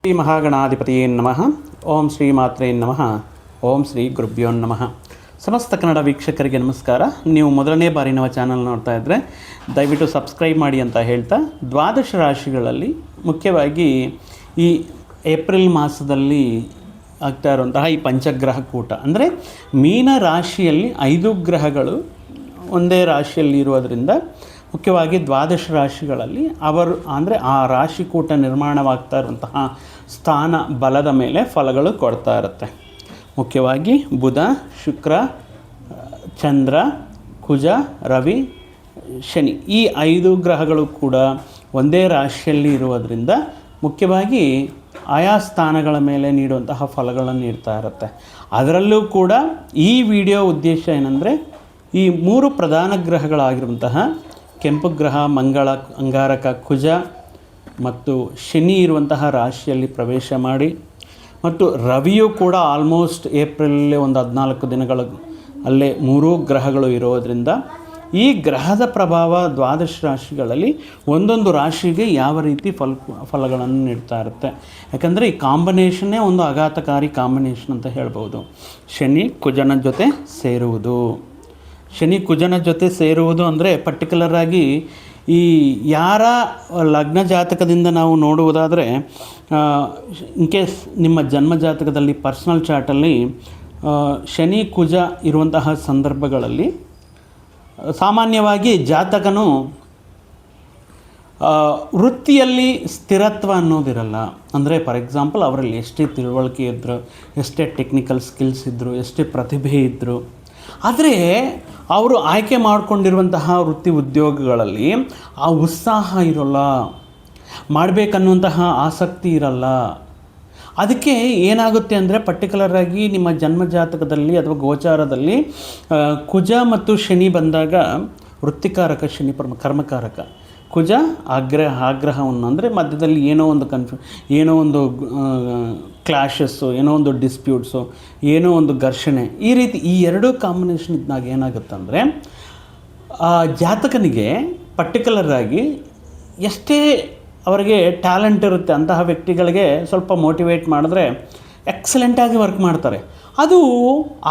ಶ್ರೀ ಮಹಾಗಣಾಧಿಪತಿಯೇ ನಮಃ. ಓಂ ಶ್ರೀ ಮಾತ್ರೇ ನಮಃ. ಓಂ ಶ್ರೀ ಗುರುಭ್ಯೋ ನಮಃ. ಸಮಸ್ತ ಕನ್ನಡ ವೀಕ್ಷಕರಿಗೆ ನಮಸ್ಕಾರ. ನೀವು ಮೊದಲನೇ ಬಾರಿ ನಮ್ಮ ಚಾನಲ್ ನೋಡ್ತಾ ಇದ್ದರೆ ದಯವಿಟ್ಟು ಸಬ್ಸ್ಕ್ರೈಬ್ ಮಾಡಿ ಅಂತ ಹೇಳ್ತಾ, ದ್ವಾದಶ ರಾಶಿಗಳಲ್ಲಿ ಮುಖ್ಯವಾಗಿ ಈ ಏಪ್ರಿಲ್ ಮಾಸದಲ್ಲಿ ಆಗ್ತಾ ಇರುವಂತಹ ಈ ಪಂಚಗ್ರಹ ಕೂಟ, ಅಂದರೆ ಮೀನ ರಾಶಿಯಲ್ಲಿ 5 ಗ್ರಹಗಳು ಒಂದೇ ರಾಶಿಯಲ್ಲಿ ಇರುವುದರಿಂದ ಮುಖ್ಯವಾಗಿ ದ್ವಾದಶ ರಾಶಿಗಳಲ್ಲಿ ಅವರು ಅಂದರೆ ಆ ರಾಶಿಕೂಟ ನಿರ್ಮಾಣವಾಗ್ತಾ ಇರುವಂತಹ ಸ್ಥಾನ ಬಲದ ಮೇಲೆ ಫಲಗಳು ಕೊಡ್ತಾ ಇರುತ್ತೆ. ಮುಖ್ಯವಾಗಿ ಬುಧ, ಶುಕ್ರ, ಚಂದ್ರ, ಕುಜ, ರವಿ, ಶನಿ ಈ 5 ಗ್ರಹಗಳು ಕೂಡ ಒಂದೇ ರಾಶಿಯಲ್ಲಿ ಇರುವುದರಿಂದ ಮುಖ್ಯವಾಗಿ ಆಯಾ ಸ್ಥಾನಗಳ ಮೇಲೆ ನೀಡುವಂತಹ ಫಲಗಳನ್ನು ನೀಡ್ತಾ ಇರುತ್ತೆ. ಅದರಲ್ಲೂ ಕೂಡ ಈ ವಿಡಿಯೋ ಉದ್ದೇಶ ಏನಂದರೆ, ಈ 3 ಪ್ರಧಾನ ಗ್ರಹಗಳಾಗಿರುವಂತಹ ಕೆಂಪು ಗ್ರಹ, ಮಂಗಳ, ಅಂಗಾರಕ, ಕುಜ ಮತ್ತು ಶನಿ ಇರುವಂತಹ ರಾಶಿಯಲ್ಲಿ ಪ್ರವೇಶ ಮಾಡಿ, ಮತ್ತು ರವಿಯು ಕೂಡ ಆಲ್ಮೋಸ್ಟ್ ಏಪ್ರಿಲಲ್ಲಿ ಒಂದು 14 ದಿನಗಳು ಅಲ್ಲೇ 3 ಗ್ರಹಗಳು ಇರೋದರಿಂದ ಈ ಗ್ರಹದ ಪ್ರಭಾವ ದ್ವಾದಶ ರಾಶಿಗಳಲ್ಲಿ ಒಂದೊಂದು ರಾಶಿಗೆ ಯಾವ ರೀತಿ ಫಲಗಳನ್ನು ನೀಡ್ತಾ ಇರುತ್ತೆ. ಯಾಕಂದರೆ ಈ ಕಾಂಬಿನೇಷನ್ನೇ ಒಂದು ಆಘಾತಕಾರಿ ಕಾಂಬಿನೇಷನ್ ಅಂತ ಹೇಳ್ಬೋದು. ಶನಿ ಕುಜನ ಜೊತೆ ಸೇರುವುದು, ಶನಿ ಕುಜನ ಜೊತೆ ಸೇರುವುದು ಅಂದರೆ ಪರ್ಟಿಕ್ಯುಲರಾಗಿ ಈ ಯಾರ ಲಗ್ನ ಜಾತಕದಿಂದ ನಾವು ನೋಡುವುದಾದರೆ, ಇನ್ ಕೇಸ್ ನಿಮ್ಮ ಜನ್ಮ ಜಾತಕದಲ್ಲಿ ಪರ್ಸ್ನಲ್ ಚಾರ್ಟಲ್ಲಿ ಶನಿ ಕುಜ ಇರುವಂತಹ ಸಂದರ್ಭಗಳಲ್ಲಿ ಸಾಮಾನ್ಯವಾಗಿ ಜಾತಕನು ವೃತ್ತಿಯಲ್ಲಿ ಸ್ಥಿರತ್ವ ಅನ್ನೋದಿರಲ್ಲ. ಅಂದರೆ ಫಾರ್ ಎಕ್ಸಾಂಪಲ್ ಅವರಲ್ಲಿ ಎಷ್ಟೇ ತಿಳುವಳಿಕೆ ಇದ್ದರು, ಎಷ್ಟೇ ಟೆಕ್ನಿಕಲ್ ಸ್ಕಿಲ್ಸ್ ಇದ್ದರು, ಎಷ್ಟೇ ಪ್ರತಿಭೆ ಇದ್ದರು, ಆದರೆ ಅವರು ಆಯ್ಕೆ ಮಾಡಿಕೊಂಡಿರುವಂತಹ ವೃತ್ತಿ ಉದ್ಯೋಗಗಳಲ್ಲಿ ಆ ಉತ್ಸಾಹ ಇರೋಲ್ಲ, ಮಾಡಬೇಕನ್ನುವಂತಹ ಆಸಕ್ತಿ ಇರಲ್ಲ. ಅದಕ್ಕೆ ಏನಾಗುತ್ತೆ ಅಂದರೆ ಪರ್ಟಿಕ್ಯುಲರಾಗಿ ನಿಮ್ಮ ಜನ್ಮ ಜಾತಕದಲ್ಲಿ ಅಥವಾ ಗೋಚಾರದಲ್ಲಿ ಕುಜ ಮತ್ತು ಶನಿ ಬಂದಾಗ, ವೃತ್ತಿಕಾರಕ ಶನಿ ಕರ್ಮಕಾರಕ, ಕುಜ ಆಗ್ರಹವನ್ನು ಅಂದರೆ ಮಧ್ಯದಲ್ಲಿ ಏನೋ ಒಂದು ಕ್ಲಾಶಸ್ಸು, ಏನೋ ಒಂದು ಡಿಸ್ಪ್ಯೂಟ್ಸು, ಏನೋ ಒಂದು ಘರ್ಷಣೆ, ಈ ರೀತಿ ಈ 2 ಕಾಂಬಿನೇಷನ್ ಇದ್ದಾಗ ಏನಾಗುತ್ತೆ ಅಂದರೆ ಆ ಜಾತಕನಿಗೆ ಪರ್ಟಿಕ್ಯುಲರಾಗಿ ಎಷ್ಟೇ ಅವರಿಗೆ ಟ್ಯಾಲೆಂಟ್ ಇರುತ್ತೆ ಅಂತಹ ವ್ಯಕ್ತಿಗಳಿಗೆ ಸ್ವಲ್ಪ ಮೋಟಿವೇಟ್ ಮಾಡಿದ್ರೆ ಎಕ್ಸಲೆಂಟಾಗಿ ವರ್ಕ್ ಮಾಡ್ತಾರೆ. ಅದು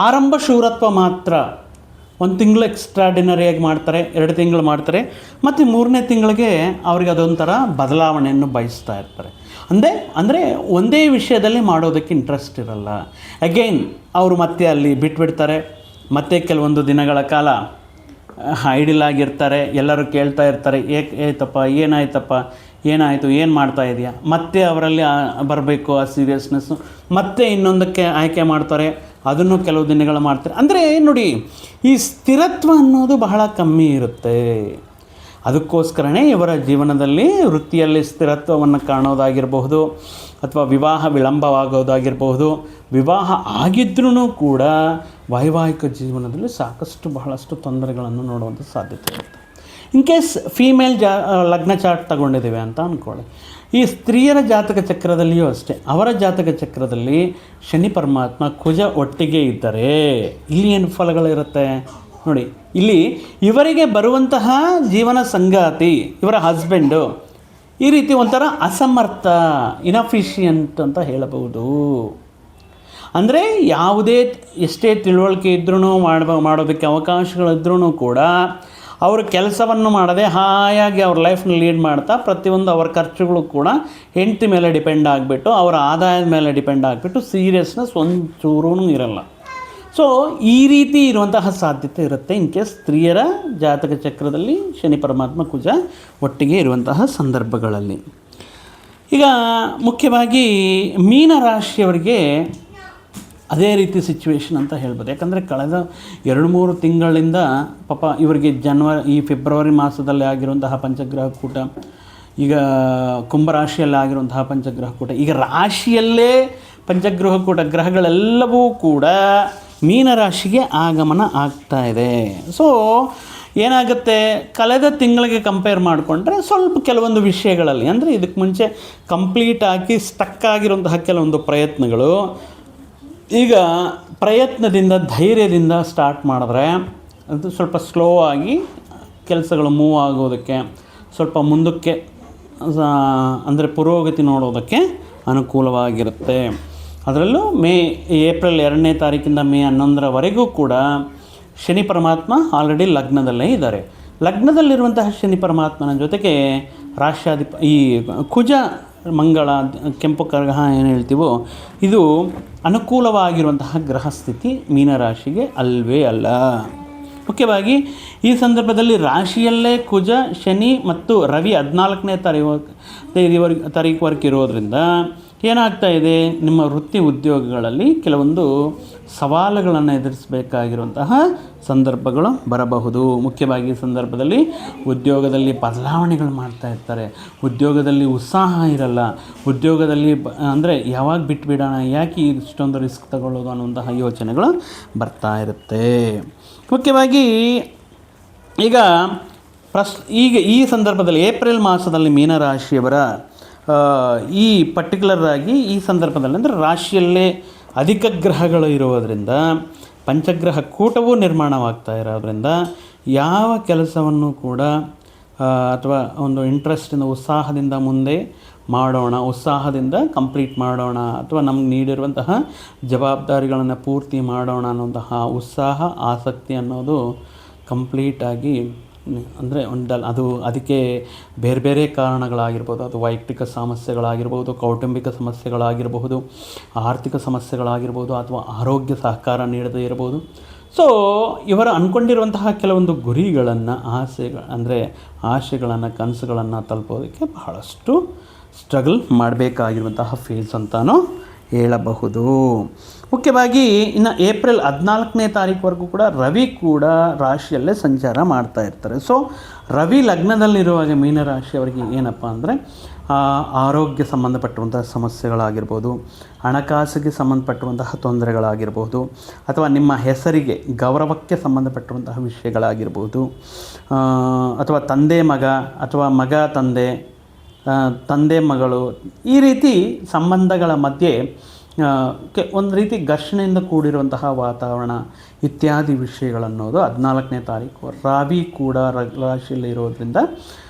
ಆರಂಭ ಶೂರತ್ವ ಮಾತ್ರ. 1 ತಿಂಗಳು ಎಕ್ಸ್ಟ್ರಾಡಿನರಿಯಾಗಿ ಮಾಡ್ತಾರೆ, 2 ತಿಂಗಳು ಮಾಡ್ತಾರೆ, ಮತ್ತು 3ನೇ ತಿಂಗಳಿಗೆ ಅವ್ರಿಗೆ ಅದೊಂಥರ ಬದಲಾವಣೆಯನ್ನು ಬಯಸ್ತಾ ಇರ್ತಾರೆ. ಅಂದರೆ ಒಂದೇ ವಿಷಯದಲ್ಲಿ ಮಾಡೋದಕ್ಕೆ ಇಂಟ್ರೆಸ್ಟ್ ಇರಲ್ಲ. ಅಗೈನ್ ಅವರು ಮತ್ತೆ ಅಲ್ಲಿ ಬಿಟ್ಬಿಡ್ತಾರೆ. ಮತ್ತೆ ಕೆಲವೊಂದು ದಿನಗಳ ಕಾಲ ಐಡಿಲ್ ಆಗಿರ್ತಾರೆ. ಎಲ್ಲರೂ ಕೇಳ್ತಾ ಇರ್ತಾರೆ, ಏನಾಯಿತು, ಏನು ಮಾಡ್ತಾ ಇದೆಯಾ, ಮತ್ತೆ ಅವರಲ್ಲಿ ಬರಬೇಕು ಆ ಸೀರಿಯಸ್ನೆಸ್ಸು. ಮತ್ತೆ ಇನ್ನೊಂದಕ್ಕೆ ಆಯ್ಕೆ ಮಾಡ್ತಾರೆ, ಅದನ್ನು ಕೆಲವು ದಿನಗಳು ಮಾಡ್ತಾರೆ. ಅಂದರೆ ನೋಡಿ, ಈ ಸ್ಥಿರತ್ವ ಅನ್ನೋದು ಬಹಳ ಕಮ್ಮಿ ಇರುತ್ತೆ. ಅದಕ್ಕೋಸ್ಕರನೇ ಇವರ ಜೀವನದಲ್ಲಿ ವೃತ್ತಿಯಲ್ಲಿ ಸ್ಥಿರತ್ವವನ್ನು ಕಾಣೋದಾಗಿರಬಹುದು, ಅಥವಾ ವಿವಾಹ ವಿಳಂಬವಾಗೋದಾಗಿರಬಹುದು, ವಿವಾಹ ಆಗಿದ್ರೂ ಕೂಡ ವೈವಾಹಿಕ ಜೀವನದಲ್ಲಿ ಬಹಳಷ್ಟು ತೊಂದರೆಗಳನ್ನು ನೋಡುವಂಥ ಸಾಧ್ಯತೆ ಇರುತ್ತೆ. ಇನ್ ಕೇಸ್ ಫೀಮೇಲ್ ಲಗ್ನ ಚಾರ್ಟ್ ತಗೊಂಡಿದ್ದೇವೆ ಅಂತ ಅಂದ್ಕೊಳ್ಳಿ. ಈ ಸ್ತ್ರೀಯರ ಜಾತಕ ಚಕ್ರದಲ್ಲಿಯೂ ಅಷ್ಟೇ, ಅವರ ಜಾತಕ ಚಕ್ರದಲ್ಲಿ ಶನಿ ಪರಮಾತ್ಮ ಕುಜ ಒಟ್ಟಿಗೆ ಇದ್ದರೆ ಇಲ್ಲಿ ಏನು ಫಲಗಳಿರುತ್ತೆ ನೋಡಿ. ಇಲ್ಲಿ ಇವರಿಗೆ ಬರುವಂತಹ ಜೀವನ ಸಂಗಾತಿ, ಇವರ ಹಸ್ಬೆಂಡು ಈ ರೀತಿ ಒಂಥರ ಅಸಮರ್ಥ, ಇನಫಿಷಿಯಂಟ್ ಅಂತ ಹೇಳಬಹುದು. ಅಂದರೆ ಎಷ್ಟೇ ತಿಳುವಳಿಕೆ ಇದ್ರೂ ಮಾಡೋದಕ್ಕೆ ಅವಕಾಶಗಳಿದ್ರೂ ಕೂಡ ಅವರು ಕೆಲಸವನ್ನು ಮಾಡದೆ ಹಾಯಾಗಿ ಅವ್ರ ಲೈಫ್ನ ಲೀಡ್ ಮಾಡ್ತಾ ಪ್ರತಿಯೊಂದು ಅವರ ಖರ್ಚುಗಳು ಕೂಡ ಹೆಂಡತಿ ಮೇಲೆ ಡಿಪೆಂಡ್ ಆಗಿಬಿಟ್ಟು, ಅವರ ಆದಾಯದ ಮೇಲೆ ಡಿಪೆಂಡ್ ಆಗಿಬಿಟ್ಟು ಸೀರಿಯಸ್ನೆಸ್ ಒಂಚೂರೂ ಇರಲ್ಲ. ಸೊ ಈ ರೀತಿ ಇರುವಂತಹ ಸಾಧ್ಯತೆ ಇರುತ್ತೆ ಇನ್ ಕೇಸ್ ಸ್ತ್ರೀಯರ ಜಾತಕ ಚಕ್ರದಲ್ಲಿ ಶನಿ ಪರಮಾತ್ಮ ಕುಜ ಒಟ್ಟಿಗೆ ಇರುವಂತಹ ಸಂದರ್ಭಗಳಲ್ಲಿ. ಈಗ ಮುಖ್ಯವಾಗಿ ಮೀನರಾಶಿಯವರಿಗೆ ಅದೇ ರೀತಿ ಸಿಚುವೇಶನ್ ಅಂತ ಹೇಳ್ಬೋದು. ಯಾಕಂದರೆ ಕಳೆದ 2-3 ತಿಂಗಳಿಂದ ಪಾಪ ಇವರಿಗೆ ಈ ಫೆಬ್ರವರಿ ಮಾಸದಲ್ಲಿ ಆಗಿರುವಂತಹ ಪಂಚಗ್ರಹ ಕೂಟ, ಈಗ ಕುಂಭರಾಶಿಯಲ್ಲಿ ಆಗಿರುವಂತಹ ಪಂಚಗ್ರಹ ಕೂಟ, ಈಗ ರಾಶಿಯಲ್ಲೇ ಪಂಚಗ್ರಹ ಕೂಟ, ಗ್ರಹಗಳೆಲ್ಲವೂ ಕೂಡ ಮೀನರಾಶಿಗೆ ಆಗಮನ ಆಗ್ತಾ ಇದೆ. ಸೊ ಏನಾಗುತ್ತೆ, ಕಳೆದ ತಿಂಗಳಿಗೆ ಕಂಪೇರ್ ಮಾಡಿಕೊಂಡ್ರೆ ಸ್ವಲ್ಪ ಕೆಲವೊಂದು ವಿಷಯಗಳಲ್ಲಿ, ಅಂದರೆ ಇದಕ್ಕೆ ಮುಂಚೆ ಕಂಪ್ಲೀಟ್ ಆಗಿ ಸ್ಟಕ್ ಆಗಿರುವಂತಹ ಕೆಲವೊಂದು ಪ್ರಯತ್ನಗಳು ಈಗ ಪ್ರಯತ್ನದಿಂದ ಧೈರ್ಯದಿಂದ ಸ್ಟಾರ್ಟ್ ಮಾಡಿದ್ರೆ ಅದು ಸ್ವಲ್ಪ ಸ್ಲೋ ಆಗಿ ಕೆಲಸಗಳು ಮೂವ್ ಆಗೋದಕ್ಕೆ, ಸ್ವಲ್ಪ ಮುಂದಕ್ಕೆ ಅಂದರೆ ಪುರೋಗತಿ ನೋಡೋದಕ್ಕೆ ಅನುಕೂಲವಾಗಿರುತ್ತೆ. ಅದರಲ್ಲೂ ಏಪ್ರಿಲ್ 2ನೇ ತಾರೀಕಿಂದ ಮೇ 11ರವರೆಗೂ ಕೂಡ ಶನಿ ಪರಮಾತ್ಮ ಆಲ್ರೆಡಿ ಲಗ್ನದಲ್ಲೇ ಇದ್ದಾರೆ. ಲಗ್ನದಲ್ಲಿರುವಂತಹ ಶನಿ ಪರಮಾತ್ಮನ ಜೊತೆಗೆ ಈ ಕುಜ ಮಂಗಳ ಕೆಂಪು ಗ್ರಹ ಏನು ಹೇಳ್ತೀವೋ ಇದು ಅನುಕೂಲವಾಗಿರುವಂತಹ ಗ್ರಹ ಸ್ಥಿತಿ ಮೀನರಾಶಿಗೆ ಅಲ್ವೇ ಅಲ್ಲ. ಮುಖ್ಯವಾಗಿ ಈ ಸಂದರ್ಭದಲ್ಲಿ ರಾಶಿಯಲ್ಲೇ ಕುಜ, ಶನಿ ಮತ್ತು ರವಿ 14ನೇ ತಾರೀಕುವರೆಗೆ ಇರೋದರಿಂದ ಏನಾಗ್ತಾ ಇದೆ, ನಿಮ್ಮ ವೃತ್ತಿ ಉದ್ಯೋಗಗಳಲ್ಲಿ ಕೆಲವೊಂದು ಸವಾಲುಗಳನ್ನು ಎದುರಿಸಬೇಕಾಗಿರುವಂತಹ ಸಂದರ್ಭಗಳು ಬರಬಹುದು. ಮುಖ್ಯವಾಗಿ ಈ ಸಂದರ್ಭದಲ್ಲಿ ಉದ್ಯೋಗದಲ್ಲಿ ಬದಲಾವಣೆಗಳು ಮಾಡ್ತಾ ಇರ್ತಾರೆ, ಉದ್ಯೋಗದಲ್ಲಿ ಉತ್ಸಾಹ ಇರಲ್ಲ, ಉದ್ಯೋಗದಲ್ಲಿ ಅಂದರೆ ಯಾವಾಗ ಬಿಟ್ಬಿಡೋಣ, ಯಾಕೆ ಇಷ್ಟೊಂದು ರಿಸ್ಕ್ ತಗೊಳ್ಳೋದು ಅನ್ನುವಂತಹ ಯೋಚನೆಗಳು ಬರ್ತಾ ಇರುತ್ತೆ. ಮುಖ್ಯವಾಗಿ ಈಗ ಈ ಸಂದರ್ಭದಲ್ಲಿ ಏಪ್ರಿಲ್ ಮಾಸದಲ್ಲಿ ಮೀನರಾಶಿಯವರ ಈ ಪರ್ಟಿಕ್ಯುಲರ್ ಆಗಿ ಈ ಸಂದರ್ಭದಲ್ಲಿ ಅಂದರೆ ರಾಶಿಯಲ್ಲೇ ಅಧಿಕ ಗ್ರಹಗಳು ಇರೋದರಿಂದ ಪಂಚಗ್ರಹ ಕೂಟವೂ ನಿರ್ಮಾಣವಾಗ್ತಾ ಇರೋದ್ರಿಂದ ಯಾವ ಕೆಲಸವನ್ನು ಕೂಡ ಅಥವಾ ಒಂದು ಇಂಟ್ರೆಸ್ಟಿಂದ ಉತ್ಸಾಹದಿಂದ ಮುಂದೆ ಮಾಡೋಣ, ಉತ್ಸಾಹದಿಂದ ಕಂಪ್ಲೀಟ್ ಮಾಡೋಣ, ಅಥವಾ ನಮ್ಗೆ ನೀಡಿರುವಂತಹ ಜವಾಬ್ದಾರಿಗಳನ್ನು ಪೂರ್ತಿ ಮಾಡೋಣ ಅನ್ನುವಂತಹ ಉತ್ಸಾಹ, ಆಸಕ್ತಿ ಅನ್ನೋದು ಕಂಪ್ಲೀಟಾಗಿ ಅಂದರೆ ಅದಕ್ಕೆ ಬೇರೆ ಬೇರೆ ಕಾರಣಗಳಾಗಿರ್ಬೋದು. ಅದು ವೈಯಕ್ತಿಕ ಸಮಸ್ಯೆಗಳಾಗಿರ್ಬೋದು, ಕೌಟುಂಬಿಕ ಸಮಸ್ಯೆಗಳಾಗಿರಬಹುದು, ಆರ್ಥಿಕ ಸಮಸ್ಯೆಗಳಾಗಿರ್ಬೋದು, ಅಥವಾ ಆರೋಗ್ಯ ಸಹಕಾರ ನೀಡದೇ ಇರಬಹುದು. ಸೊ ಇವರು ಅಂದ್ಕೊಂಡಿರುವಂತಹ ಕೆಲವೊಂದು ಗುರಿಗಳನ್ನು, ಆಸೆಗಳನ್ನು, ಕನಸುಗಳನ್ನು ತಲುಪೋದಕ್ಕೆ ಬಹಳಷ್ಟು ಸ್ಟ್ರಗಲ್ ಮಾಡಬೇಕಾಗಿರುವಂತಹ ಫೇಸ್ ಅಂತಲೂ ಹೇಳಬಹುದು. ಮುಖ್ಯವಾಗಿ ಇನ್ನು ಏಪ್ರಿಲ್ 14ನೇ ತಾರೀಕುವರೆಗೂ ಕೂಡ ರವಿ ಕೂಡ ರಾಶಿಯಲ್ಲೇ ಸಂಚಾರ ಮಾಡ್ತಾ ಇರ್ತಾರೆ. ಸೊ ರವಿ ಲಗ್ನದಲ್ಲಿರುವಾಗ ಮೀನರಾಶಿಯವರಿಗೆ ಏನಪ್ಪ ಅಂದರೆ ಆರೋಗ್ಯ ಸಂಬಂಧಪಟ್ಟಂತಹ ಸಮಸ್ಯೆಗಳಾಗಿರ್ಬೋದು, ಹಣಕಾಸಿಗೆ ಸಂಬಂಧಪಟ್ಟಂತಹ ತೊಂದರೆಗಳಾಗಿರ್ಬೋದು, ಅಥವಾ ನಿಮ್ಮ ಹೆಸರಿಗೆ ಗೌರವಕ್ಕೆ ಸಂಬಂಧಪಟ್ಟಂತಹ ವಿಷಯಗಳಾಗಿರ್ಬೋದು, ಅಥವಾ ತಂದೆ ಮಗ ಅಥವಾ ಮಗ ತಂದೆ, ತಂದೆ ಮಗಳು, ಈ ರೀತಿ ಸಂಬಂಧಗಳ ಮಧ್ಯೆ ಒಂದು ರೀತಿ ಘರ್ಷಣೆಯಿಂದ ಕೂಡಿರುವಂತಹ ವಾತಾವರಣ ಇತ್ಯಾದಿ ವಿಷಯಗಳನ್ನೋದು 14ನೇ ತಾರೀಕು ರಾವಿ ಕೂಡ ರಾಶಿಯಲ್ಲಿ ಇರೋದರಿಂದ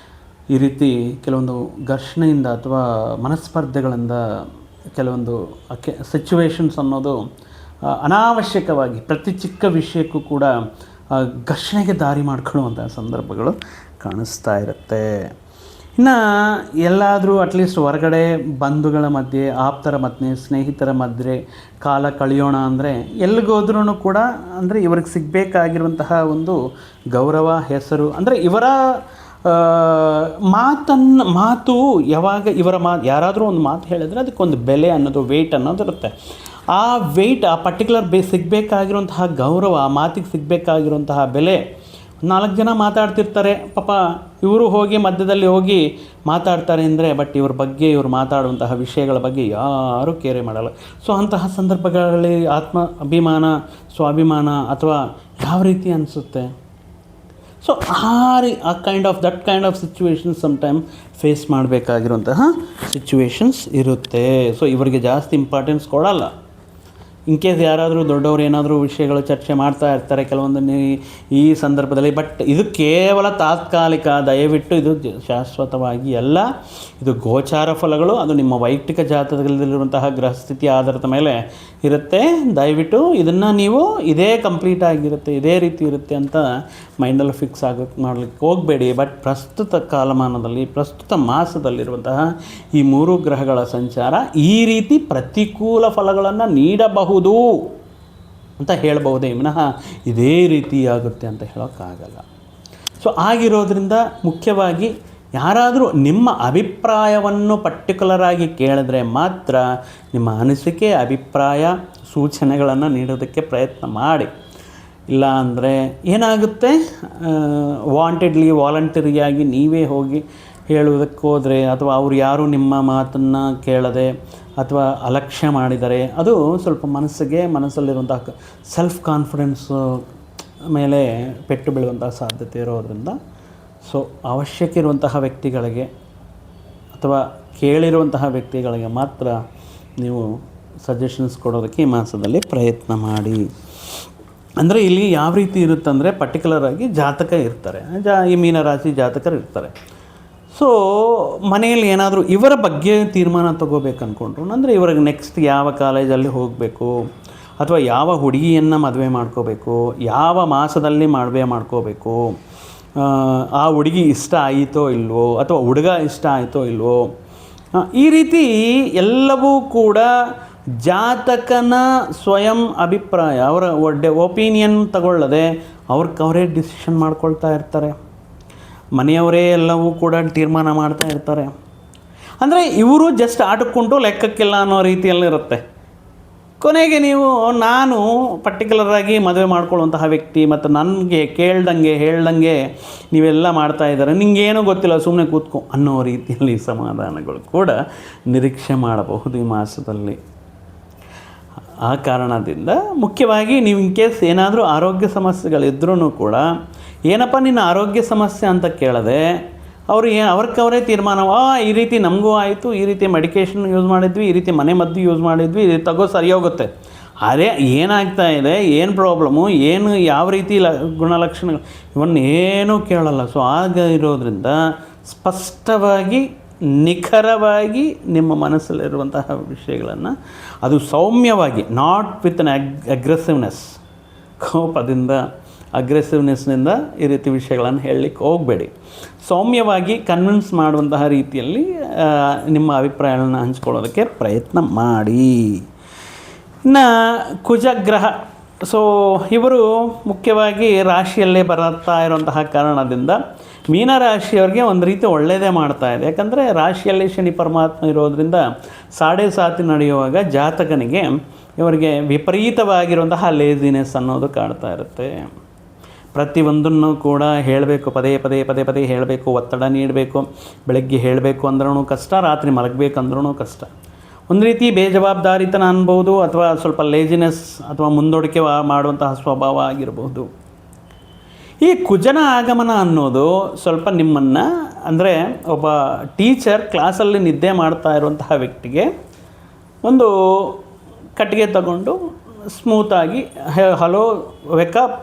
ಈ ರೀತಿ ಕೆಲವೊಂದು ಘರ್ಷಣೆಯಿಂದ ಅಥವಾ ಮನಸ್ಪರ್ಧೆಗಳಿಂದ ಕೆಲವೊಂದು ಸಿಚುವೇಶನ್ಸ್ ಅನ್ನೋದು ಅನಾವಶ್ಯಕವಾಗಿ ಪ್ರತಿ ಚಿಕ್ಕ ವಿಷಯಕ್ಕೂ ಕೂಡ ಘರ್ಷಣೆಗೆ ದಾರಿ ಮಾಡಿಕೊಳ್ಳುವಂಥ ಸಂದರ್ಭಗಳು ಕಾಣಿಸ್ತಾ ಇರುತ್ತೆ. ಇನ್ನು ಎಲ್ಲಾದರೂ ಅಟ್ಲೀಸ್ಟ್ ಹೊರಗಡೆ ಬಂಧುಗಳ ಮಧ್ಯೆ, ಆಪ್ತರ ಮಧ್ಯೆ, ಸ್ನೇಹಿತರ ಮಧ್ಯೆ ಕಾಲ ಕಳೆಯೋಣ ಅಂದರೆ ಎಲ್ಲಿಗೋದ್ರೂ ಕೂಡ ಅಂದರೆ ಇವ್ರಿಗೆ ಸಿಗಬೇಕಾಗಿರುವಂತಹ ಒಂದು ಗೌರವ, ಹೆಸರು, ಅಂದರೆ ಇವರ ಮಾತು ಯಾವಾಗ ಯಾರಾದರೂ ಒಂದು ಮಾತು ಹೇಳಿದರೆ ಅದಕ್ಕೊಂದು ಬೆಲೆ ಅನ್ನೋದು, ವೆಯ್ಟ್ ಅನ್ನೋದು ಇರುತ್ತೆ. ಆ ವೆಯ್ಟ್, ಆ ಪರ್ಟಿಕ್ಯುಲರ್ ಸಿಗಬೇಕಾಗಿರುವಂತಹ ಗೌರವ, ಆ ಮಾತಿಗೆ ಸಿಗಬೇಕಾಗಿರುವಂತಹ ಬೆಲೆ 4 ಜನ ಮಾತಾಡ್ತಿರ್ತಾರೆ, ಪಾಪ ಇವರು ಮಧ್ಯದಲ್ಲಿ ಹೋಗಿ ಮಾತಾಡ್ತಾರೆ ಅಂದರೆ, ಬಟ್ ಇವ್ರು ಮಾತಾಡುವಂತಹ ವಿಷಯಗಳ ಬಗ್ಗೆ ಯಾರೂ ಕೇರೆ ಮಾಡಲ್ಲ. ಸೊ ಅಂತಹ ಸಂದರ್ಭಗಳಲ್ಲಿ ಅಭಿಮಾನ, ಸ್ವಾಭಿಮಾನ ಅಥವಾ ಯಾವ ರೀತಿ ಅನಿಸುತ್ತೆ? So that kind of situations sometime face ಮಾಡಬೇಕಾಗಿರುವಂತಹ ಸಿಚುವೇಶನ್ಸ್ ಇರುತ್ತೆ. ಸೊ ಇವರಿಗೆ ಜಾಸ್ತಿ ಇಂಪಾರ್ಟೆನ್ಸ್ ಕೊಡಲ್ಲ. ಇನ್ ಕೇಸ್ ಯಾರಾದರೂ ದೊಡ್ಡವರು ಏನಾದರೂ ವಿಷಯಗಳು ಚರ್ಚೆ ಮಾಡ್ತಾ ಇರ್ತಾರೆ ಕೆಲವೊಂದು ಈ ಸಂದರ್ಭದಲ್ಲಿ, ಬಟ್ ಇದು ಕೇವಲ ತಾತ್ಕಾಲಿಕ, ದಯವಿಟ್ಟು ಇದು ಶಾಶ್ವತವಾಗಿ ಅಲ್ಲ. ಇದು ಗೋಚಾರ ಫಲಗಳು, ಅದು ನಿಮ್ಮ ವೈಯಕ್ತಿಕ ಜಾತಕದಲ್ಲಿರುವಂತಹ ಗ್ರಹಸ್ಥಿತಿ ಆಧಾರದ ಮೇಲೆ ಇರುತ್ತೆ. ದಯವಿಟ್ಟು ಇದನ್ನು ನೀವು ಇದೇ ಕಂಪ್ಲೀಟ್ ಆಗಿರುತ್ತೆ, ಇದೇ ರೀತಿ ಇರುತ್ತೆ ಅಂತ ಮೈಂಡಲ್ಲಿ ಫಿಕ್ಸ್ ಮಾಡಲಿಕ್ಕೆ ಹೋಗಬೇಡಿ. ಬಟ್ ಪ್ರಸ್ತುತ ಕಾಲಮಾನದಲ್ಲಿ, ಪ್ರಸ್ತುತ ಮಾಸದಲ್ಲಿರುವಂತಹ ಈ 3 ಗ್ರಹಗಳ ಸಂಚಾರ ಈ ರೀತಿ ಪ್ರತಿಕೂಲ ಫಲಗಳನ್ನು ನೀಡಬಹುದು ಅಂತ ಹೇಳಬಹುದೇ ವಿನಃ ಇದೇ ರೀತಿ ಆಗುತ್ತೆ ಅಂತ ಹೇಳೋಕ್ಕಾಗಲ್ಲ. ಸೊ ಆಗಿರೋದ್ರಿಂದ ಮುಖ್ಯವಾಗಿ ಯಾರಾದರೂ ನಿಮ್ಮ ಅಭಿಪ್ರಾಯವನ್ನು ಪರ್ಟಿಕ್ಯುಲರಾಗಿ ಕೇಳಿದ್ರೆ ಮಾತ್ರ ನಿಮ್ಮ ಅನಿಸಿಕೆ, ಅಭಿಪ್ರಾಯ, ಸೂಚನೆಗಳನ್ನು ನೀಡೋದಕ್ಕೆ ಪ್ರಯತ್ನ ಮಾಡಿ. ಇಲ್ಲ ಅಂದರೆ ಏನಾಗುತ್ತೆ, ವಾಲಂಟರಿಯಾಗಿ ನೀವೇ ಹೋಗಿ ಹೇಳುವುದಕ್ಕೆ ಹೋದರೆ, ಅಥವಾ ಅವ್ರು ಯಾರು ನಿಮ್ಮ ಮಾತನ್ನು ಕೇಳದೆ ಅಥವಾ ಅಲಕ್ಷ್ಯ ಮಾಡಿದರೆ, ಅದು ಸ್ವಲ್ಪ ಮನಸ್ಸಲ್ಲಿರುವಂತಹ ಸೆಲ್ಫ್ ಕಾನ್ಫಿಡೆನ್ಸು ಮೇಲೆ ಪೆಟ್ಟು ಬೀಳುವಂತಹ ಸಾಧ್ಯತೆ ಇರೋದರಿಂದ ಸೊ ಅವಶ್ಯಕ ಇರುವಂತಹ ವ್ಯಕ್ತಿಗಳಿಗೆ ಅಥವಾ ಕೇಳಿರುವಂತಹ ವ್ಯಕ್ತಿಗಳಿಗೆ ಮಾತ್ರ ನೀವು ಸಜೆಷನ್ಸ್ ಕೊಡೋದಕ್ಕೆ ಈ ಮಾಸದಲ್ಲಿ ಪ್ರಯತ್ನ ಮಾಡಿ. ಅಂದರೆ ಇಲ್ಲಿ ಯಾವ ರೀತಿ ಇರುತ್ತಂದರೆ ಪರ್ಟಿಕ್ಯುಲರಾಗಿ ಜಾತಕ ಇರ್ತಾರೆ, ಈ ಮೀನರಾಶಿ ಜಾತಕರು ಇರ್ತಾರೆ. ಸೊ ಮನೆಯಲ್ಲಿ ಏನಾದರೂ ಇವರ ಬಗ್ಗೆ ತೀರ್ಮಾನ ತಗೋಬೇಕು ಅಂದ್ಕೊಂಡ್ರು ಅಂದರೆ ಇವ್ರಿಗೆ ನೆಕ್ಸ್ಟ್ ಯಾವ ಕಾಲೇಜಲ್ಲಿ ಹೋಗಬೇಕು ಅಥವಾ ಯಾವ ಹುಡುಗಿಯನ್ನು ಮದುವೆ ಮಾಡ್ಕೋಬೇಕು, ಯಾವ ಮಾಸದಲ್ಲಿ ಮದುವೆ ಮಾಡ್ಕೋಬೇಕು, ಆ ಹುಡುಗಿ ಇಷ್ಟ ಆಯಿತೋ ಇಲ್ವೋ ಅಥವಾ ಹುಡುಗ ಇಷ್ಟ ಆಯಿತೋ ಇಲ್ವೋ, ಈ ರೀತಿ ಎಲ್ಲವೂ ಕೂಡ ಜಾತಕನ ಸ್ವಯಂ ಅಭಿಪ್ರಾಯ, ಅವರ ಒಪಿನಿಯನ್ ತಗೊಳ್ಳದೆ ಅವರೇ ಡಿಸಿಷನ್ ಮಾಡ್ಕೊಳ್ತಾ ಇರ್ತಾರೆ. ಮನೆಯವರೇ ಎಲ್ಲವೂ ಕೂಡ ತೀರ್ಮಾನ ಮಾಡ್ತಾ ಇರ್ತಾರೆ. ಅಂದರೆ ಇವರು ಜಸ್ಟ್ ಆಟಕ್ಕೊಂಡು ಲೆಕ್ಕಕ್ಕಿಲ್ಲ ಅನ್ನೋ ರೀತಿಯಲ್ಲಿರುತ್ತೆ. ಕೊನೆಗೆ ನೀವು ನಾನು ಪರ್ಟಿಕ್ಯುಲರಾಗಿ ಮದುವೆ ಮಾಡ್ಕೊಳ್ಳುವಂತಹ ವ್ಯಕ್ತಿ ಮತ್ತು ನನಗೆ ಕೇಳ್ದಂಗೆ ಹೇಳ್ದಂಗೆ ನೀವೆಲ್ಲ ಮಾಡ್ತಾಯಿದ್ದಾರೆ, ನಿಂಗೇನೂ ಗೊತ್ತಿಲ್ಲ ಸುಮ್ಮನೆ ಕೂತ್ಕೊ ಅನ್ನೋ ರೀತಿಯಲ್ಲಿ ಸಮಾಧಾನಗಳು ಕೂಡ ನಿರೀಕ್ಷೆ ಮಾಡಬಹುದು ಈ ಮಾಸದಲ್ಲಿ. ಆ ಕಾರಣದಿಂದ ಮುಖ್ಯವಾಗಿ ನೀವು ಇನ್ ಕೇಸ್ ಏನಾದರೂ ಆರೋಗ್ಯ ಸಮಸ್ಯೆಗಳಿದ್ರೂ ಕೂಡ ಏನಪ್ಪ ನಿನ್ನ ಆರೋಗ್ಯ ಸಮಸ್ಯೆ ಅಂತ ಕೇಳದೆ ಅವ್ರಕ್ಕವರೇ ತೀರ್ಮಾನ, ಈ ರೀತಿ ನಮಗೂ ಆಯಿತು, ಈ ರೀತಿ ಮೆಡಿಕೇಷನ್ ಯೂಸ್ ಮಾಡಿದ್ವಿ, ಈ ರೀತಿ ಮನೆ ಮದ್ದು ಯೂಸ್ ಮಾಡಿದ್ವಿ, ಇದು ತಗೋ ಸರಿ ಹೋಗುತ್ತೆ. ಅದೇ ಏನಾಗ್ತಾ ಇದೆ, ಏನು ಪ್ರಾಬ್ಲಮ್ಮು, ಏನು ಯಾವ ರೀತಿ ಗುಣಲಕ್ಷಣಗಳು ಇವನ್ನೇನೂ ಕೇಳಲ್ಲ. ಸೊ ಆಗ ಇರೋದ್ರಿಂದ ಸ್ಪಷ್ಟವಾಗಿ ನಿಖರವಾಗಿ ನಿಮ್ಮ ಮನಸ್ಸಲ್ಲಿರುವಂತಹ ವಿಷಯಗಳನ್ನು ಅದು ಸೌಮ್ಯವಾಗಿ, ನಾಟ್ ವಿತ್ ಅನ್ ಅಗ್ರೆಸಿವ್ನೆಸ್, ಕೋಪದಿಂದ ಅಗ್ರೆಸಿವ್ನೆಸ್ನಿಂದ ಈ ರೀತಿ ವಿಷಯಗಳನ್ನು ಹೇಳಲಿಕ್ಕೆ ಹೋಗಬೇಡಿ. ಸೌಮ್ಯವಾಗಿ ಕನ್ವಿನ್ಸ್ ಮಾಡುವಂತಹ ರೀತಿಯಲ್ಲಿ ನಿಮ್ಮ ಅಭಿಪ್ರಾಯಗಳನ್ನು ಹಂಚ್ಕೊಳ್ಳೋದಕ್ಕೆ ಪ್ರಯತ್ನ ಮಾಡಿ. ಇನ್ನು ಕುಜಗ್ರಹ, ಸೊ ಇವರು ಮುಖ್ಯವಾಗಿ ರಾಶಿಯಲ್ಲೇ ಬರುತ್ತಾ ಇರುವಂತಹ ಕಾರಣದಿಂದ ಮೀನರಾಶಿಯವರಿಗೆ ಒಂದು ರೀತಿ ಒಳ್ಳೆಯದೇ ಮಾಡ್ತಾ ಇದೆ. ಯಾಕಂದರೆ ರಾಶಿಯಲ್ಲಿ ಶನಿ ಪರಮಾತ್ಮ ಇರೋದರಿಂದ ಸಾಡೆ ಸಾತಿ ನಡೆಯುವಾಗ ಜಾತಕನಿಗೆ ಇವರಿಗೆ ವಿಪರೀತವಾಗಿರುವಂತಹ ಲೇಜಿನೆಸ್ ಅನ್ನೋದು ಕಾಡ್ತಾ ಇರುತ್ತೆ. ಪ್ರತಿಯೊಂದನ್ನು ಕೂಡ ಹೇಳಬೇಕು, ಪದೇ ಪದೇ ಪದೇ ಪದೇ ಹೇಳಬೇಕು, ಒತ್ತಡ ನೀಡಬೇಕು. ಬೆಳಗ್ಗೆ ಹೇಳಬೇಕು ಅಂದ್ರೂ ಕಷ್ಟ, ರಾತ್ರಿ ಮಲಗಬೇಕಂದ್ರೂ ಕಷ್ಟ. ಒಂದು ರೀತಿ ಬೇಜವಾಬ್ದಾರಿತನ ಅನ್ಬೋದು, ಅಥವಾ ಸ್ವಲ್ಪ ಲೇಜಿನೆಸ್ ಅಥವಾ ಮುಂದೂಡಿಕೆ ಮಾಡುವಂತಹ ಸ್ವಭಾವ ಆಗಿರಬಹುದು. ಈ ಕುಜನ ಆಗಮನ ಅನ್ನೋದು ಸ್ವಲ್ಪ ನಿಮ್ಮನ್ನು, ಅಂದರೆ ಒಬ್ಬ ಟೀಚರ್ ಕ್ಲಾಸಲ್ಲಿ ನಿದ್ದೆ ಮಾಡ್ತಾ ಇರುವಂತಹ ವ್ಯಕ್ತಿಗೆ ಒಂದು ಕಟ್ಟಿಗೆ ತಗೊಂಡು ಸ್ಮೂತಾಗಿ hello wake up,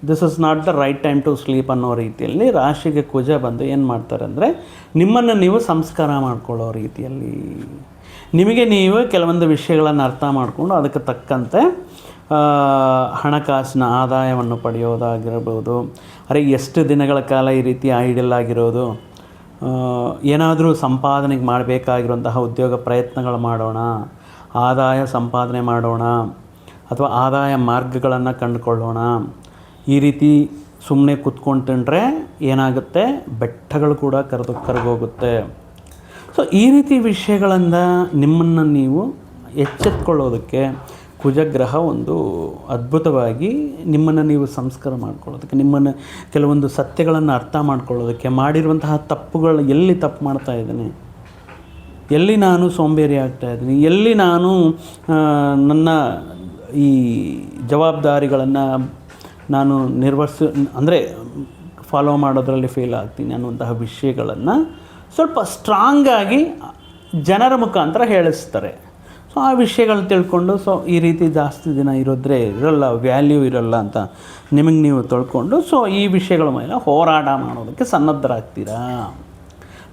this is not the right time to sleep ಅನ್ನೋ ರೀತಿಯಲ್ಲಿ ರಾಶಿಗೆ ಕುಜ ಬಂದು ಏನು ಮಾಡ್ತಾರೆ ಅಂದರೆ ನಿಮ್ಮನ್ನು ನೀವು ಸಂಸ್ಕಾರ ಮಾಡ್ಕೊಳ್ಳೋ ರೀತಿಯಲ್ಲಿ ನಿಮಗೆ ನೀವು ಕೆಲವೊಂದು ವಿಷಯಗಳನ್ನು ಅರ್ಥ ಮಾಡಿಕೊಂಡು ಅದಕ್ಕೆ ತಕ್ಕಂತೆ ಹಣಕಾಸಿನ ಆದಾಯವನ್ನು ಪಡೆಯೋದಾಗಿರ್ಬೋದು. ಅರೆ ಎಷ್ಟು ದಿನಗಳ ಕಾಲ ಈ ರೀತಿ ಐಡಲ್ ಆಗಿರೋದು, ಏನಾದರೂ ಸಂಪಾದನೆಗೆ ಮಾಡಬೇಕಾಗಿರುವಂತಹ ಉದ್ಯೋಗ ಪ್ರಯತ್ನಗಳು ಮಾಡೋಣ, ಆದಾಯ ಸಂಪಾದನೆ ಮಾಡೋಣ, ಅಥವಾ ಆದಾಯ ಮಾರ್ಗಗಳನ್ನು ಕಂಡುಕೊಳ್ಳೋಣ. ಈ ರೀತಿ ಸುಮ್ಮನೆ ಕೂತ್ಕೊಂಡ್ರೆ ಏನಾಗುತ್ತೆ, ಬೆಟ್ಟಗಳು ಕೂಡ ಕರಗೋಗುತ್ತೆ. ಸೊ ಈ ರೀತಿ ವಿಷಯಗಳಿಂದ ನಿಮ್ಮನ್ನು ನೀವು ಎಚ್ಚೆತ್ಕೊಳ್ಳೋದಕ್ಕೆ ಕುಜಗ್ರಹ ಒಂದು ಅದ್ಭುತವಾಗಿ ನಿಮ್ಮನ್ನು ನೀವು ಸಂಸ್ಕಾರ ಮಾಡ್ಕೊಳ್ಳೋದಕ್ಕೆ, ನಿಮ್ಮನ್ನು ಕೆಲವೊಂದು ಸತ್ಯಗಳನ್ನು ಅರ್ಥ ಮಾಡ್ಕೊಳ್ಳೋದಕ್ಕೆ, ಮಾಡಿರುವಂತಹ ತಪ್ಪುಗಳು ಎಲ್ಲಿ ತಪ್ಪು ಮಾಡ್ತಾ ಇದ್ದೀನಿ, ಎಲ್ಲಿ ನಾನು ಸೋಂಬೇರಿ ಆಗ್ತಾಯಿದ್ದೀನಿ, ಎಲ್ಲಿ ನಾನು ನನ್ನ ಈ ಜವಾಬ್ದಾರಿಗಳನ್ನು ನಾನು ಅಂದರೆ ಫಾಲೋ ಮಾಡೋದರಲ್ಲಿ ಫೇಲ್ ಆಗ್ತೀನಿ ಅನ್ನುವಂತಹ ವಿಷಯಗಳನ್ನು ಸ್ವಲ್ಪ ಸ್ಟ್ರಾಂಗಾಗಿ ಜನರ ಮುಖಾಂತರ ಹೇಳಿಸ್ತಾರೆ. ಸೊ ಆ ವಿಷಯಗಳು ತಿಳ್ಕೊಂಡು, ಸೊ ಈ ರೀತಿ ಜಾಸ್ತಿ ದಿನ ಇರಲ್ಲ, ವ್ಯಾಲ್ಯೂ ಇರಲ್ಲ ಅಂತ ನಿಮಗೆ ನೀವು ತಿಳ್ಕೊಂಡು, ಸೊ ಈ ವಿಷಯಗಳ ಮೇಲೆ ಹೋರಾಟ ಮಾಡೋದಕ್ಕೆ ಸನ್ನದ್ಧರಾಗ್ತೀರಾ.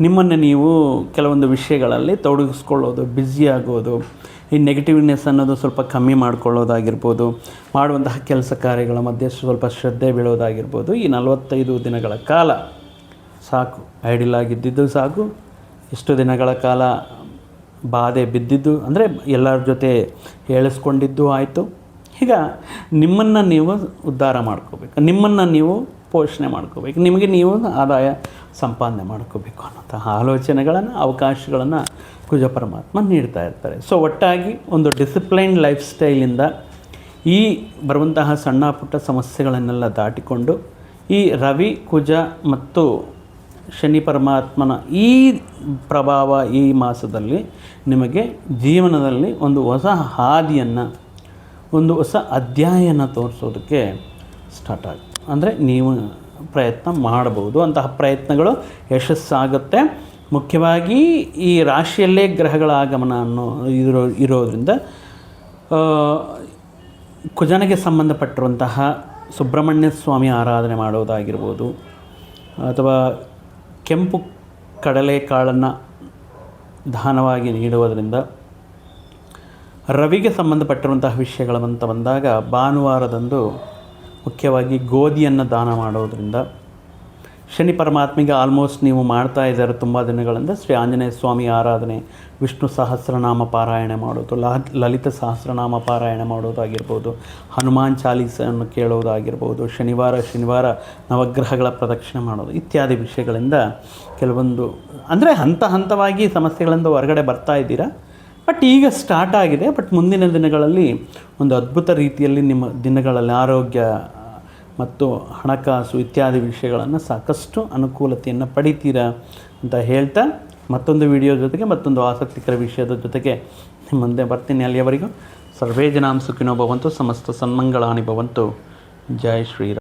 ನಿಮ್ಮನ್ನು ನೀವು ಕೆಲವೊಂದು ವಿಷಯಗಳಲ್ಲಿ ತೊಡಗಿಸ್ಕೊಳ್ಳೋದು, ಬ್ಯುಸಿ ಆಗೋದು, ಈ ನೆಗೆಟಿವ್ನೆಸ್ ಅನ್ನೋದು ಸ್ವಲ್ಪ ಕಮ್ಮಿ ಮಾಡ್ಕೊಳ್ಳೋದಾಗಿರ್ಬೋದು, ಮಾಡುವಂತಹ ಕೆಲಸ ಕಾರ್ಯಗಳ ಮಧ್ಯೆ ಸ್ವಲ್ಪ ಶ್ರದ್ಧೆ ಬೀಳೋದಾಗಿರ್ಬೋದು. ಈ 45 ದಿನಗಳ ಕಾಲ ಸಾಕು, ಐಡಿಲ್ ಆಗಿದ್ದಿದ್ದು ಸಾಕು. ಇಷ್ಟು ದಿನಗಳ ಕಾಲ ಬಾಧೆ ಬಿದ್ದಿದ್ದು, ಅಂದರೆ ಎಲ್ಲರ ಜೊತೆ ಹೇಳಿಸ್ಕೊಂಡಿದ್ದು ಆಯಿತು. ಈಗ ನಿಮ್ಮನ್ನು ನೀವು ಉದ್ಧಾರ ಮಾಡ್ಕೋಬೇಕು, ನಿಮ್ಮನ್ನು ನೀವು ಪೋಷಣೆ ಮಾಡ್ಕೋಬೇಕು, ನಿಮಗೆ ನೀವು ಆದಾಯ ಸಂಪಾದನೆ ಮಾಡ್ಕೋಬೇಕು ಅನ್ನೋಂತಹ ಆಲೋಚನೆಗಳನ್ನು, ಅವಕಾಶಗಳನ್ನು ಕುಜ ಪರಮಾತ್ಮ ನೀಡ್ತಾ ಇರ್ತಾರೆ. ಸೊ ಒಟ್ಟಾಗಿ ಒಂದು ಡಿಸಿಪ್ಲೈನ್ಡ್ ಲೈಫ್ ಸ್ಟೈಲಿಂದ ಈ ಬರುವಂತಹ ಸಣ್ಣ ಪುಟ್ಟ ಸಮಸ್ಯೆಗಳನ್ನೆಲ್ಲ ದಾಟಿಕೊಂಡು ಈ ರವಿ, ಕುಜ ಮತ್ತು ಶನಿ ಪರಮಾತ್ಮನ ಈ ಪ್ರಭಾವ ಈ ಮಾಸದಲ್ಲಿ ನಿಮಗೆ ಜೀವನದಲ್ಲಿ ಒಂದು ಹೊಸ ಹಾದಿಯನ್ನು, ಒಂದು ಹೊಸ ಅಧ್ಯಾಯನ ತೋರಿಸೋದಕ್ಕೆ ಸ್ಟಾರ್ಟ್ ಆಗುತ್ತೆ. ಅಂದರೆ ನೀವು ಪ್ರಯತ್ನ ಮಾಡಬಹುದು, ಅಂತಹ ಪ್ರಯತ್ನಗಳು ಯಶಸ್ಸಾಗುತ್ತೆ. ಮುಖ್ಯವಾಗಿ ಈ ರಾಶಿಯಲ್ಲೇ ಗ್ರಹಗಳ ಆಗಮನ ಇರೋದರಿಂದ ಕುಜನಿಗೆ ಸಂಬಂಧಪಟ್ಟಿರುವಂತಹ ಸುಬ್ರಹ್ಮಣ್ಯ ಸ್ವಾಮಿ ಆರಾಧನೆ ಮಾಡೋದಾಗಿರ್ಬೋದು, ಅಥವಾ ಕೆಂಪು ಕಡಲೆಕಾಳನ್ನು ದಾನವಾಗಿ ನೀಡುವುದರಿಂದ, ರವಿಗೆ ಸಂಬಂಧಪಟ್ಟಿರುವಂತಹ ವಿಷಯಗಳಂತ ಬಂದಾಗ ಭಾನುವಾರದಂದು ಮುಖ್ಯವಾಗಿ ಗೋಧಿಯನ್ನು ದಾನ ಮಾಡೋದರಿಂದ, ಶನಿ ಪರಮಾತ್ಮಿಗೆ ಆಲ್ಮೋಸ್ಟ್ ನೀವು ಮಾಡ್ತಾ ಇದ್ದಾರೆ ತುಂಬ ದಿನಗಳಿಂದ ಶ್ರೀ ಆಂಜನೇಯ ಸ್ವಾಮಿ ಆರಾಧನೆ, ವಿಷ್ಣು ಸಹಸ್ರನಾಮ ಪಾರಾಯಣ ಮಾಡೋದು, ಲಲಿತ ಸಹಸ್ರನಾಮ ಪಾರಾಯಣ ಮಾಡೋದಾಗಿರ್ಬೋದು, ಹನುಮಾನ್ ಚಾಲೀಸನ್ನು ಕೇಳೋದಾಗಿರ್ಬೋದು, ಶನಿವಾರ ನವಗ್ರಹಗಳ ಪ್ರದಕ್ಷಿಣೆ ಮಾಡೋದು ಇತ್ಯಾದಿ ವಿಷಯಗಳಿಂದ ಕೆಲವೊಂದು ಅಂದರೆ ಹಂತವಾಗಿ ಸಮಸ್ಯೆಗಳಿಂದ ಹೊರಗಡೆ ಬರ್ತಾ ಇದ್ದೀರಾ. ಬಟ್ ಈಗ ಸ್ಟಾರ್ಟ್ ಆಗಿದೆ. ಬಟ್ ಮುಂದಿನ ದಿನಗಳಲ್ಲಿ ಒಂದು ಅದ್ಭುತ ರೀತಿಯಲ್ಲಿ ನಿಮ್ಮ ದಿನಗಳಲ್ಲಿ ಆರೋಗ್ಯ ಮತ್ತು ಹಣಕಾಸು ಇತ್ಯಾದಿ ವಿಷಯಗಳನ್ನು ಸಾಕಷ್ಟು ಅನುಕೂಲತೆಯನ್ನು ಪಡಿತೀರಾ ಅಂತ ಹೇಳ್ತಾ, ಮತ್ತೊಂದು ವಿಡಿಯೋ ಜೊತೆಗೆ ಮತ್ತೊಂದು ಆಸಕ್ತಿಕರ ವಿಷಯದ ಜೊತೆಗೆ ನಿಮ್ಮ ಮುಂದೆ ಬರ್ತೀನಿ. ಅಲ್ಲಿಯವರೆಗೂ ಸರ್ವೇ ಜನಾಂ ಸುಖಿನೋ ಭವಂತು, ಸಮಸ್ತ ಸನ್ಮಂಗಳಾನಿ ಭವಂತು. ಜೈ ಶ್ರೀರಾಮ್.